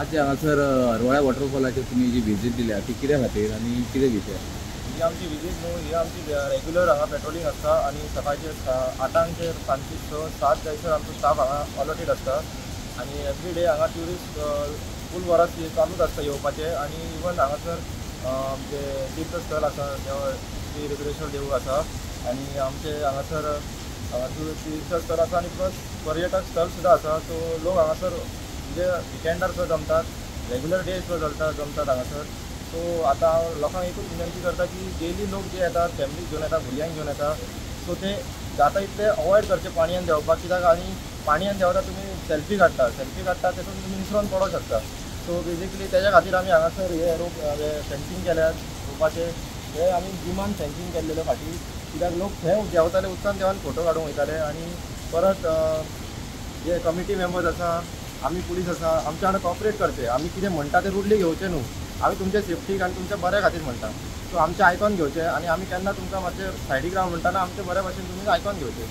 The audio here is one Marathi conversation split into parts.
आज हांगासर हरवळ्या वॉटरफॉलाचेर तुमी जी विजीट दिल्या ती कित्या खातीर आनी कितें विशय? ही आमची विजीट न्हू, ही आमची रेग्युलर हांगा पेट्रोलिंग आसता आणि सकाळचे 8 सांजची 6-7 जायसर आमचो स्टाफ हांगा अलॉटेड आसता आणि एवरी डे हांगा ट्युरिस्ट फूल वरां चालूच आसता येवपाचे आणि इवन हांगासर आमचे तीर्थस्थळ आसा श्री रुद्रेश्वर देवूळ आसा आणि आमचे हांगासर तीर्थस्थळ आसा आणि प्लस पर्यटक स्थळ सुद्धा आसा. सो लोक हांगासर म्हणजे विकेंडार सुद्धा जमतात, रेग्युलर डे सुद्धा जमतात हांगासर. सो आता हांव लोकांक एकूच विनंती करता की डेली लोक जे येतात फॅमिलीक घेवन येता, भुरग्यांक घेवन येता, सो ते जाता इतले अवॉयड करचे पाणयान देंवपाक. कित्याक आनी पाणयान देंवता तुमी सेल्फी काडटा तेतून तुमी निसरोन पडोंक शकता. सो बेजिकली तेज्या खातीर आमी हांगासर हे रोप फेन्सींग केल्यात रोपाचे. हे आमी जिमान फेन्सींग केल्लेले फाटीं, कित्याक लोक थंय देंवताले उदकान देंवन फोटो काडूंक वयताले आणि परत जे कमिटी मेंबर्स आसा, आमी पुलीस आसा, आमच्या वांगडा कॉपरेट करचे. आमी कितें म्हणटा ते रुडली घेवचे न्हू. आमी तुमच्या सेफ्टीक आनी तुमच्या बऱ्या खातीर म्हणटा. सो आमचें आयकून घेवचें आनी आमी केन्ना तुमकां मातशें सायडीक रावन म्हणटाना आमचे बऱ्या भशेन तुमी आयकून घेवचें.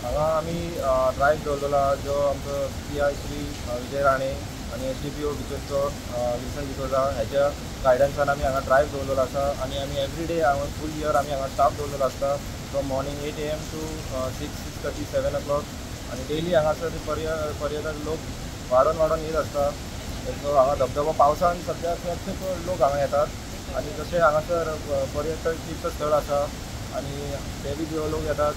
हांगा आमी ड्रायव्ह दवरलेलो आहा जो आमचो PI श्री विजय राणे आणि SDPO बिचोलचो विल्सन डिसोजा हेच्या गायडन्सान आमी हांगा ड्रायव्ह दवरलेलो आसा आणि आमी एवरी डे हांगा फूल इयर आमी हांगा स्टाफ दवरलेलो आसता from morning 8 AM to 6:30 7 o'clock. आणि डेली हांगासर पर्यटक लोक वाडोन येत आसता. सो हांगा धबधबो पावसान सद्या खूब लोक हांगा येतात आणि जशें हांगासर पर्यटक तीर्थस्थळ आसा आणि ते बी लोक येतात.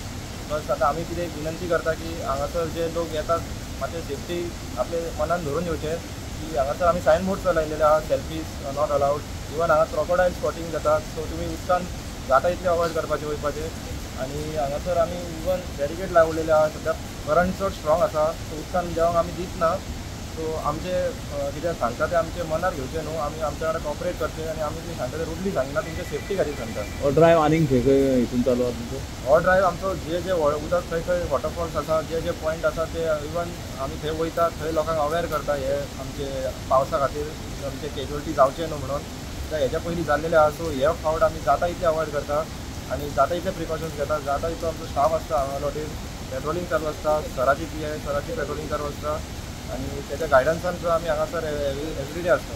बस आता आम्ही कितें विनंती करता की हांगासर जे लोक येतात मातशें सेफ्टी आपले मनान धरून येवचे की हांगासर आमी सायन बोर्ड्स लायलेले आहा, सेल्फीज नॉट अलाउड. इवन हांगा क्रोकोडायल स्पॉटिंग जाता, सो तुमी उदकान जाता इतले अवॉयड करपाचे वयपाचे. आणि हांगासर आमी इवन बॅरिकेड लावलेले आहा. सद्या करंट चड स्ट्रॉंग आसा, सो उदकान देंवंक आमी दितना. सो आमचे कितें सांगता ते आमचे मनार घेवचे न्हू. आमी आमच्या वांगडा कॉपरेट करचे आणि आमी कितें सांगता ते रुडली सांगना, तुमच्या सेफ्टी खातीर सांगता. हो ड्रायव्ह आनीक खंय खंय हितून चालू आहा तुमचो? हो ड्रायव्ह आमचो जे उदक खंय वॉटरफॉल्स आसा, जे पॉयंट आसा ते इवन आमी थंय वयता, थंय लोकांक अवेअर करता हे आमचे पावसा खातीर आमचे कॅज्युअलिटी जावचे न्हू म्हणून. कित्याक हेच्या पयलीं जाल्लेले आहा. सो हे फावट आमी जाता इतले अवॉयड करता आणि जाता इतले प्रिकॉशन्स घेता. जाता इतलो आमचो स्टाफ आसता हांगा अलॉटेड, पेट्रोलिंग चालू आसता, सराची PI सराची पेट्रोलिंग चालू आसता आणि त्याच्या गायडन्सान सुद्धा आमी हांगासर एवरी डे आसता.